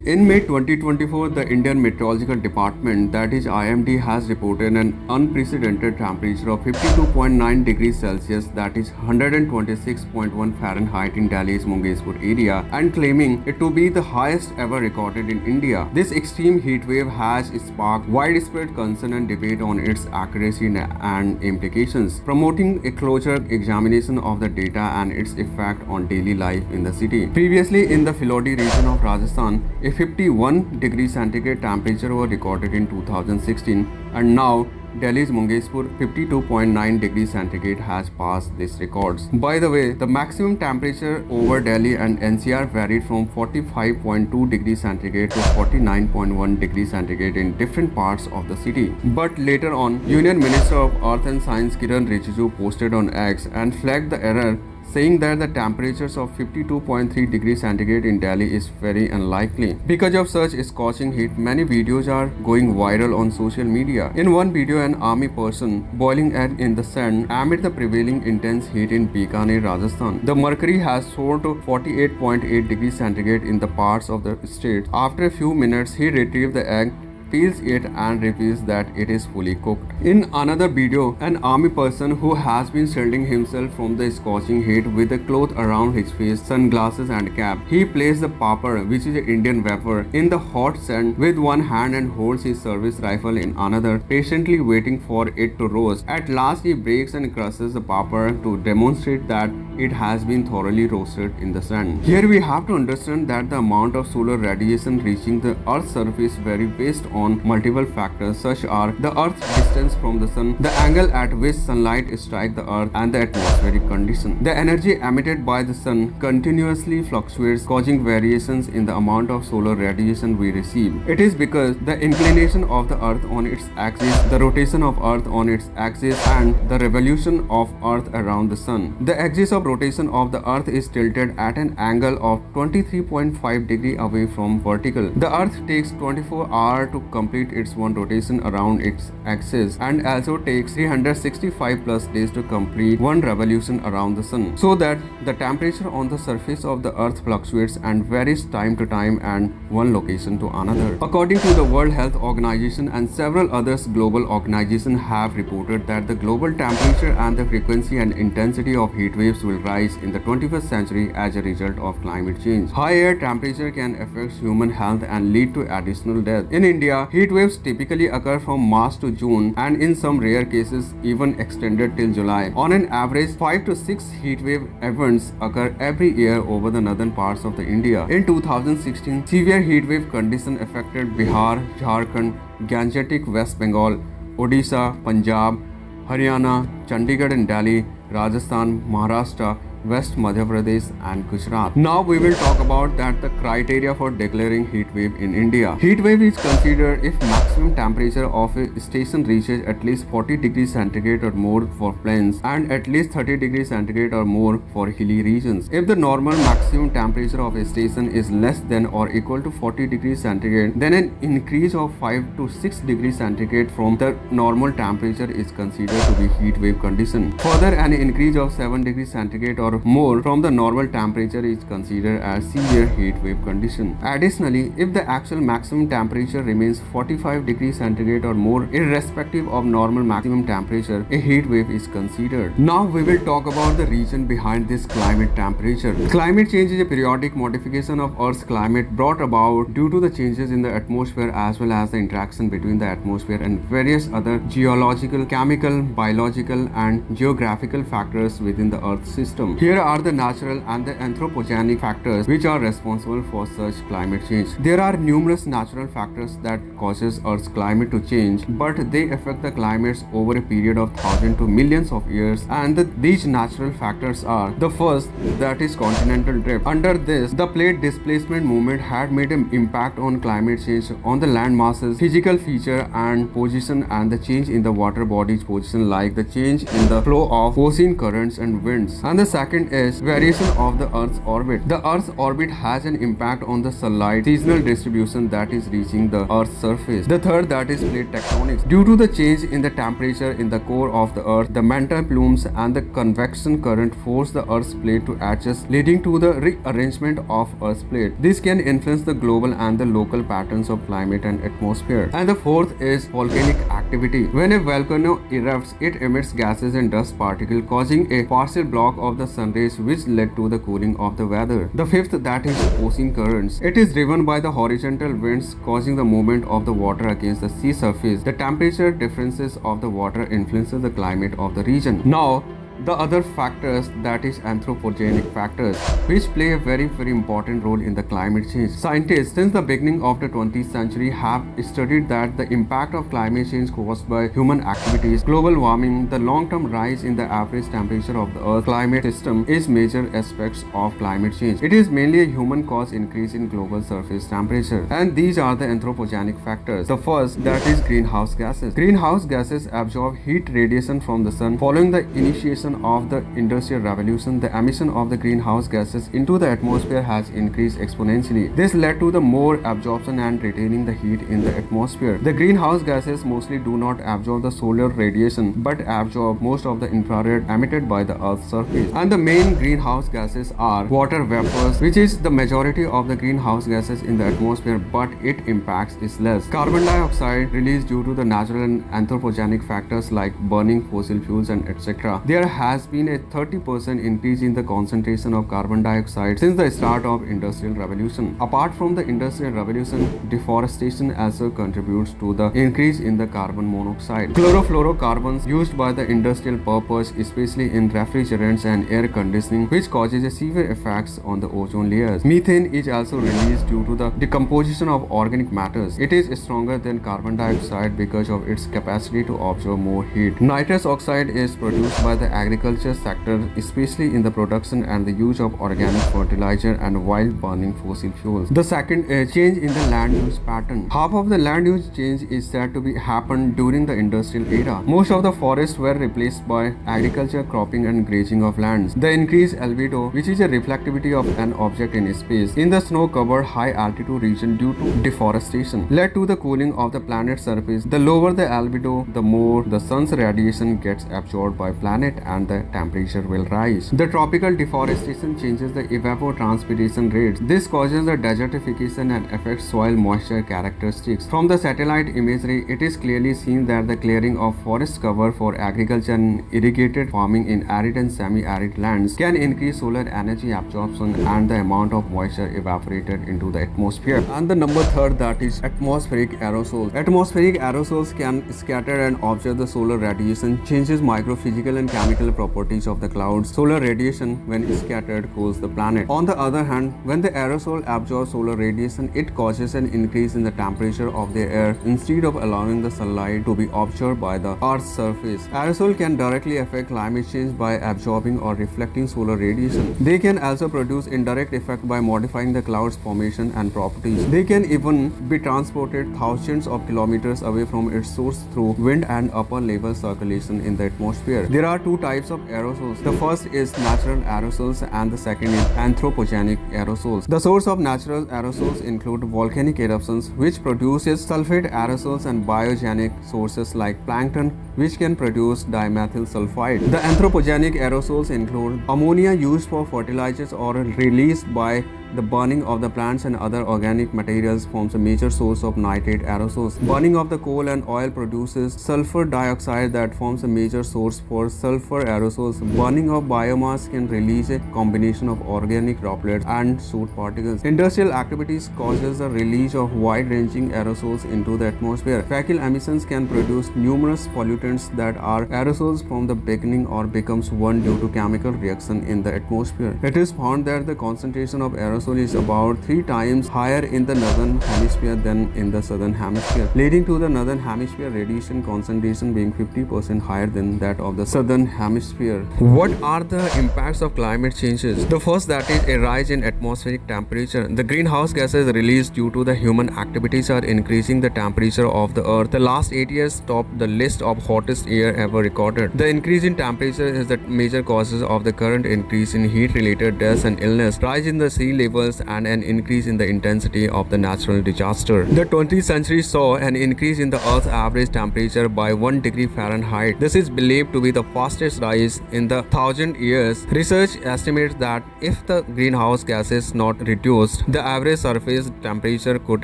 In May 2024, the Indian Meteorological Department, that is IMD, has reported an unprecedented temperature of 52.9 degrees Celsius, that is 126.1 Fahrenheit in Delhi's Mungespur area, and claiming it to be the highest ever recorded in India. This extreme heat wave has sparked widespread concern and debate on its accuracy and implications, promoting a closer examination of the data and its effect on daily life in the city. Previously, in the Filodi region of Rajasthan, a 51 degrees centigrade temperature was recorded in 2016, and now Delhi's Mungespur 52.9 degrees centigrade has passed these records. By the way, the maximum temperature over Delhi and NCR varied from 45.2 degrees centigrade to 49.1 degrees centigrade in different parts of the city. But later on, Union Minister of Earth and Science Kiran Rijiju posted on X and flagged the error, saying that the temperatures of 52.3 degrees centigrade in Delhi is very unlikely. Because of such scorching heat, many videos are going viral on social media. In one video, an army person boiling egg in the sun amid the prevailing intense heat in Bikaner, Rajasthan. The mercury has soared to 48.8 degrees centigrade in the parts of the state. After a few minutes, he retrieved the egg, peels it and reveals that it is fully cooked. In another video, an army person who has been shielding himself from the scorching heat with a cloth around his face, sunglasses and cap. He placed the popper, which is an Indian vapor, in the hot sun with one hand and holds his service rifle in another, patiently waiting for it to roast. At last, he breaks and crushes the popper to demonstrate that it has been thoroughly roasted in the sun. Here we have to understand that the amount of solar radiation reaching the Earth's surface vary based on multiple factors such are the Earth's distance from the sun, the angle at which sunlight strikes the Earth, and the atmospheric condition. The energy emitted by the sun continuously fluctuates, causing variations in the amount of solar radiation we receive. It is because the inclination of the Earth on its axis, the rotation of Earth on its axis, and the revolution of Earth around the sun. The axis of rotation of the Earth is tilted at an angle of 23.5 degrees away from vertical. The Earth takes 24 hours to complete its one rotation around its axis, and also takes 365 plus days to complete one revolution around the sun, so that the temperature on the surface of the Earth fluctuates and varies time to time and one location to another. According to the World Health Organization and several others global organizations have reported that the global temperature and the frequency and intensity of heat waves will rise in the 21st century as a result of climate change. High air temperature can affect human health and lead to additional death. In India, heat waves typically occur from March to June, and in some rare cases even extended till July. On an average, 5 to 6 heat wave events occur every year over the northern parts of the India. In 2016, severe heat wave conditions affected Bihar, Jharkhand, Gangetic West Bengal, Odisha, Punjab, Haryana, Chandigarh and Delhi, Rajasthan, Maharashtra, West Madhya Pradesh and Gujarat. Now we will talk about that the criteria for declaring heat wave in India. Heat wave is considered if maximum temperature of a station reaches at least 40 degrees centigrade or more for plains and at least 30 degrees centigrade or more for hilly regions. If the normal maximum temperature of a station is less than or equal to 40 degrees centigrade, then an increase of 5 to 6 degrees centigrade from the normal temperature is considered to be heat wave condition. Further, an increase of 7 degrees centigrade or more from the normal temperature is considered as severe heat wave condition. Additionally, if the actual maximum temperature remains 45 degrees centigrade or more irrespective of normal maximum temperature, a heat wave is considered. Now we will talk about the reason behind this climate temperature. Climate change is a periodic modification of Earth's climate brought about due to the changes in the atmosphere as well as the interaction between the atmosphere and various other geological, chemical, biological and geographical factors within the Earth system. Here are the natural and the anthropogenic factors which are responsible for such climate change. There are numerous natural factors that causes Earth's climate to change, but they affect the climates over a period of thousands to millions of years, and these natural factors are the first, that is continental drift. Under this, the plate displacement movement had made an impact on climate change on the land masses, physical feature and position, and the change in the water body's position like the change in the flow of ocean currents and winds. And the second second is variation of the Earth's orbit. The Earth's orbit has an impact on the sunlight seasonal distribution that is reaching the Earth's surface. The third that is plate tectonics. Due to the change in the temperature in the core of the Earth, the mantle plumes and the convection current force the Earth's plate to adjust, leading to the rearrangement of Earth's plate. This can influence the global and the local patterns of climate and atmosphere. And the fourth is volcanic activity. When a volcano erupts, it emits gases and dust particles, causing a partial block of the sun rays, which led to the cooling of the weather. The fifth that is ocean currents. It is driven by the horizontal winds, causing the movement of the water against the sea surface. The temperature differences of the water influences the climate of the region. Now, the other factors that is anthropogenic factors, which play a very important role in the climate change. Scientists since the beginning of the 20th century have studied that the impact of climate change caused by human activities, global warming, the long-term rise in the average temperature of the Earth climate system is major aspects of climate change. It is mainly a human-caused increase in global surface temperature, and these are the anthropogenic factors. The first that is greenhouse gases. Greenhouse gases absorb heat radiation from the sun. Following the initiation of the Industrial Revolution, the emission of the greenhouse gases into the atmosphere has increased exponentially. This led to the more absorption and retaining the heat in the atmosphere. The greenhouse gases mostly do not absorb the solar radiation but absorb most of the infrared emitted by the Earth's surface. And the main greenhouse gases are water vapors, which is the majority of the greenhouse gases in the atmosphere, but its impacts is less. Carbon dioxide released due to the natural and anthropogenic factors like burning fossil fuels and etc. There has been a 30% increase in the concentration of carbon dioxide since the start of Industrial Revolution. Apart from the Industrial Revolution, deforestation also contributes to the increase in the carbon monoxide. Chlorofluorocarbons used by the industrial purpose, especially in refrigerants and air conditioning, which causes a severe effects on the ozone layers. Methane is also released due to the decomposition of organic matters. It is stronger than carbon dioxide because of its capacity to absorb more heat. Nitrous oxide is produced by the agriculture sector, especially in the production and the use of organic fertilizer and while burning fossil fuels. The second, change in the land use pattern. Half of the land use change is said to be happened during the industrial era. Most of the forests were replaced by agriculture, cropping and grazing of lands. The increased albedo, which is a reflectivity of an object in space, in the snow-covered high altitude region due to deforestation, led to the cooling of the planet's surface. The lower the albedo, the more the sun's radiation gets absorbed by planet and the temperature will rise. The tropical deforestation changes the evapotranspiration rates. This causes the desertification and affects soil moisture characteristics. From the satellite imagery, it is clearly seen that the clearing of forest cover for agriculture and irrigated farming in arid and semi-arid lands can increase solar energy absorption and the amount of moisture evaporated into the atmosphere. And the number third, that is atmospheric aerosols. Atmospheric aerosols can scatter and absorb the solar radiation, changes microphysical and chemical properties of the clouds. Solar radiation, when scattered, cools the planet. On the other hand, when the aerosol absorbs solar radiation, it causes an increase in the temperature of the air instead of allowing the sunlight to be absorbed by the Earth's surface. Aerosol can directly affect climate change by absorbing or reflecting solar radiation. They can also produce indirect effect by modifying the cloud's formation and properties. They can even be transported thousands of kilometers away from its source through wind and upper level circulation in the atmosphere. There are two types of aerosols. The first is natural aerosols and the second is anthropogenic aerosols. The source of natural aerosols include volcanic eruptions, which produces sulfate aerosols, and biogenic sources like plankton, which can produce dimethyl sulfide. The anthropogenic aerosols include ammonia used for fertilizers or released by the burning of the plants and other organic materials forms a major source of nitrate aerosols. Burning of the coal and oil produces sulfur dioxide that forms a major source for sulfur aerosols. Burning of biomass can release a combination of organic droplets and soot particles. Industrial activities causes the release of wide-ranging aerosols into the atmosphere. Vehicle emissions can produce numerous pollutants that are aerosols from the beginning or becomes one due to chemical reaction in the atmosphere. It is found that the concentration of aerosols is about 3 times higher in the northern hemisphere than in the southern hemisphere, leading to the northern hemisphere radiation concentration being 50% higher than that of the southern hemisphere. What are the impacts of climate changes? The first, that is a rise in atmospheric temperature. The greenhouse gases released due to the human activities are increasing the temperature of the earth. The last 8 years topped the list of hottest year ever recorded. The increase in temperature is the major causes of the current increase in heat-related deaths and illness, rise in the sea levels, and an increase in the intensity of the natural disaster. The 20th century saw an increase in the Earth's average temperature by 1 degree Fahrenheit. This is believed to be the fastest rise in the 1,000 years. Research estimates that if the greenhouse gases not reduced, the average surface temperature could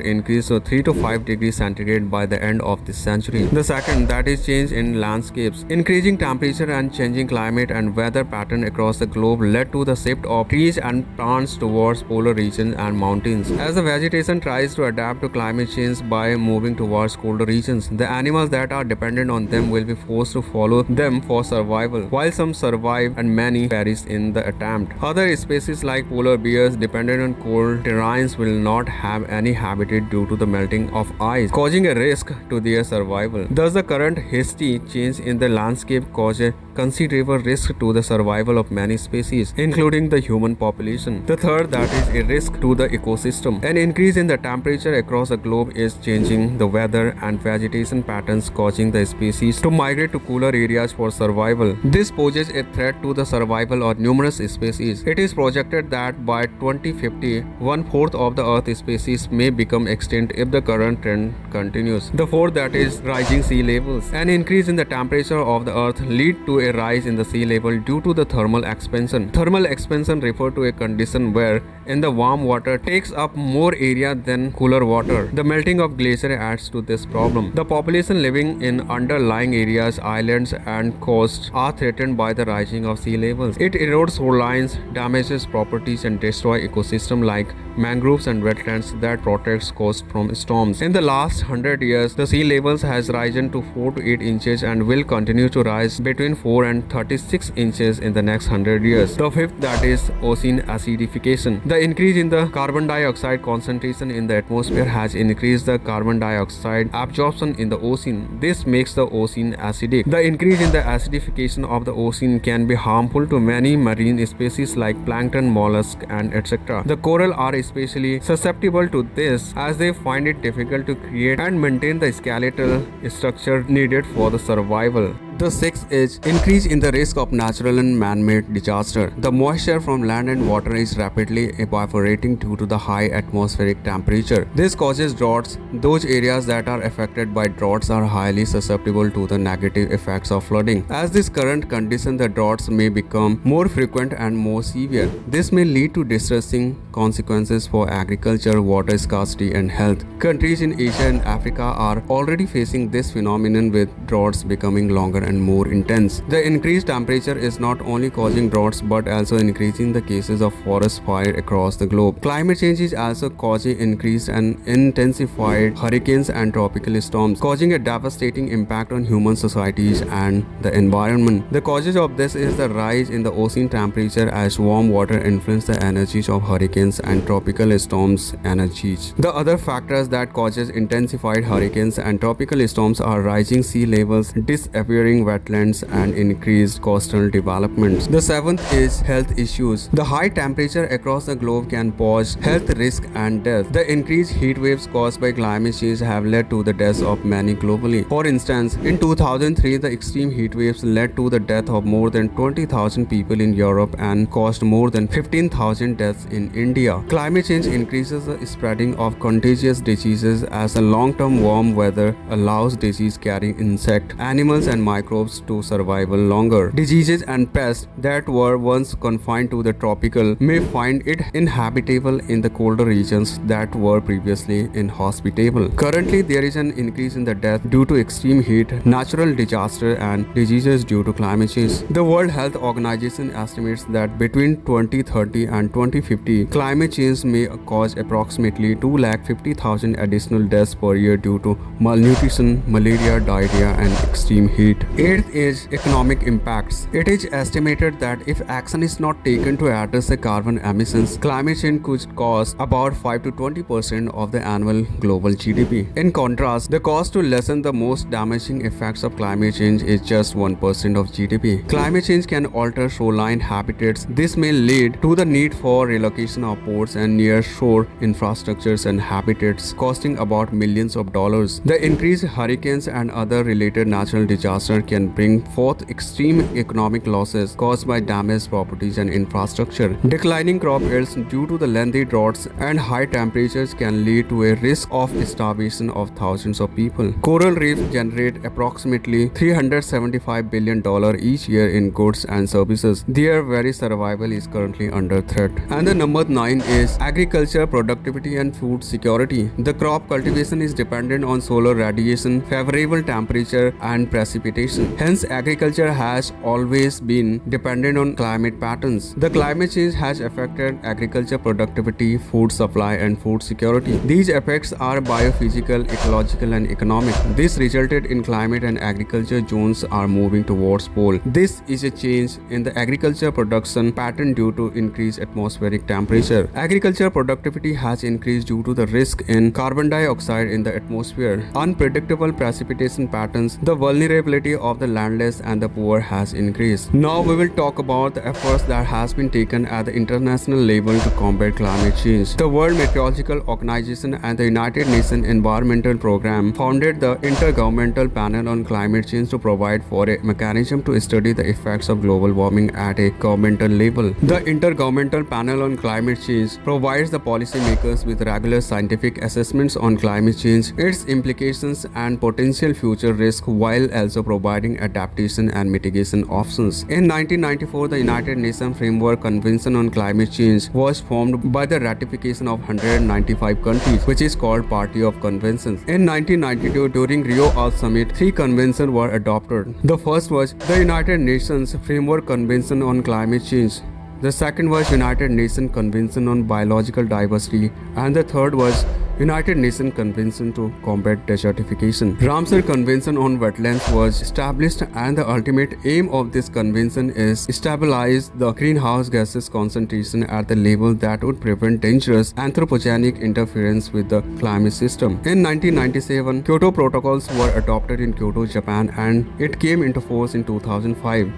increase to 3 to 5 degrees centigrade by the end of this century. The second, that is change in landscapes. Increasing temperature and changing climate and weather pattern across the globe led to the shift of trees and plants towards polar regions and mountains. As the vegetation tries to adapt to climate change by moving towards colder regions, the animals that are dependent on them will be forced to follow them for survival. While some survive and many perish in the attempt, other species like polar bears dependent on cold terrains will not have any habitat due to the melting of ice, causing a risk to their survival. Thus, the current hasty change in the landscape causes a considerable risk to the survival of many species, including the human population. The third, that is a risk to the ecosystem. An increase in the temperature across the globe is changing the weather and vegetation patterns, causing the species to migrate to cooler areas for survival. This poses a threat to the survival of numerous species. It is projected that by 2050, 1/4 of the Earth species may become extinct if the current trend continues. The fourth, that is rising sea levels. An increase in the temperature of the Earth lead to a rise in the sea level due to the thermal expansion. Thermal expansion refers to a condition where in the warm water takes up more area than cooler water. The melting of glacier adds to this problem. The population living in underlying areas, islands and coasts are threatened by the rising of sea levels. It erodes shorelines, damages properties and destroys ecosystems like mangroves and wetlands that protects coast from storms. In the last 100 years, the sea levels has risen to 4 to 8 inches and will continue to rise between 4 and 36 inches in the next 100 years. The fifth, that is ocean acidification. The increase in the carbon dioxide concentration in the atmosphere has increased the carbon dioxide absorption in the ocean. This makes the ocean acidic. The increase in the acidification of the ocean can be harmful to many marine species like plankton, mollusks, and etc. The coral are especially susceptible to this as they find it difficult to create and maintain the skeletal structure needed for the survival. The sixth is increase in the risk of natural and man-made disaster. The moisture from land and water is rapidly evaporating due to the high atmospheric temperature. This causes droughts. Those areas that are affected by droughts are highly susceptible to the negative effects of flooding. As this current condition, the droughts may become more frequent and more severe. This may lead to distressing consequences for agriculture, water scarcity, and health. Countries in Asia and Africa are already facing this phenomenon, with droughts becoming longer and more intense. The increased temperature is not only causing droughts but also increasing the cases of forest fire across the globe. Climate change is also causing increased and intensified hurricanes and tropical storms, causing a devastating impact on human societies and the environment. The causes of this is the rise in the ocean temperature as warm water influences the energies of hurricanes and tropical storms energies. The other factors that causes intensified hurricanes and tropical storms are rising sea levels, disappearing wetlands, and increased coastal developments. The seventh is health issues. The high temperature across the globe can pose health risk and death. The increased heat waves caused by climate change have led to the deaths of many globally. For instance, in 2003, the extreme heat waves led to the death of more than 20,000 people in Europe and caused more than 15,000 deaths in India. Climate change increases the spreading of contagious diseases as a long-term warm weather allows disease-carrying insects, animals, and microbes to survive longer. Diseases and pests that were once confined to the tropical may find it inhabitable in the colder regions that were previously inhospitable. Currently, there is an increase in the death due to extreme heat, natural disaster, and diseases due to climate change. The World Health Organization estimates that between 2030 and 2050, climate change may cause approximately 250,000 additional deaths per year due to malnutrition, malaria, diarrhea, and extreme heat. Eighth is economic impacts. It is estimated that if action is not taken to address the carbon emissions, climate change could cost about 5 to 20% of the annual global GDP. In contrast, the cost to lessen the most damaging effects of climate change is just 1% of GDP. Climate change can alter shoreline habitats. This may lead to the need for relocation of ports and near-shore infrastructures and habitats, costing about millions of dollars. The increased hurricanes and other related natural disasters nature can bring forth extreme economic losses caused by damaged properties and infrastructure. Declining crop yields due to the lengthy droughts and high temperatures can lead to a risk of starvation of thousands of people. Coral reefs generate approximately $375 billion each year in goods and services. Their very survival is currently under threat. And the number 9 is agriculture, productivity and food security. The crop cultivation is dependent on solar radiation, favorable temperature and precipitation. Hence, agriculture has always been dependent on climate patterns. The climate change has affected agriculture productivity, food supply and food security. These effects are biophysical, ecological and economic. This resulted in climate and agriculture zones are moving towards pole. This is a change in the agriculture production pattern due to increased atmospheric temperature. Agriculture productivity has increased due to the risk in carbon dioxide in the atmosphere. Unpredictable precipitation patterns, the vulnerability of the landless and the poor has increased. Now we will talk about the efforts that has been taken at the international level to combat climate change. The World Meteorological Organization and the United Nations Environmental Programme founded the Intergovernmental Panel on Climate Change to provide for a mechanism to study the effects of global warming at a governmental level. The Intergovernmental Panel on Climate Change provides the policymakers with regular scientific assessments on climate change, its implications and potential future risks, while also providing adaptation and mitigation options. In 1994, the United Nations Framework Convention on Climate Change was formed by the ratification of 195 countries, which is called Party of Conventions. In 1992, during Rio Earth Summit, 3 conventions were adopted. The first was the United Nations Framework Convention on Climate Change. The second was United Nations Convention on Biological Diversity, and the third was United Nations Convention to Combat Desertification. Ramsar Convention on Wetlands was established, and the ultimate aim of this convention is to stabilize the greenhouse gases concentration at the level that would prevent dangerous anthropogenic interference with the climate system. In 1997, Kyoto Protocols were adopted in Kyoto, Japan, and it came into force in 2005.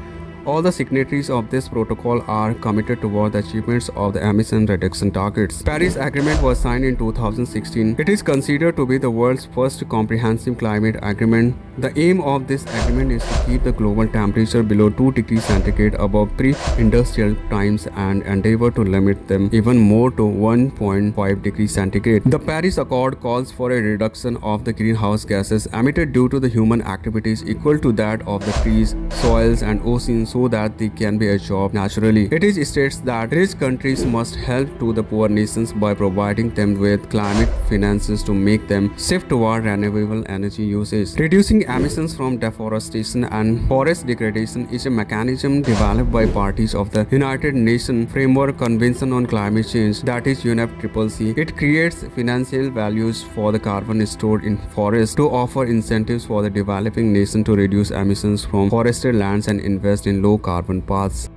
All the signatories of this protocol are committed toward the achievements of the emission reduction targets. Paris Agreement was signed in 2016. It is considered to be the world's first comprehensive climate agreement. The aim of this agreement is to keep the global temperature below 2 degrees centigrade above pre-industrial times and endeavor to limit them even more to 1.5 degrees centigrade. The Paris Accord calls for a reduction of the greenhouse gases emitted due to the human activities equal to that of the trees, soils and oceans, so that they can be absorbed naturally. It is states that rich countries must help to the poor nations by providing them with climate finances to make them shift toward renewable energy usage. Reducing emissions from deforestation and forest degradation is a mechanism developed by parties of the United Nations Framework Convention on Climate Change, that is UNFCCC. It creates financial values for the carbon stored in forests to offer incentives for the developing nation to reduce emissions from forested lands and invest in low carbon paths.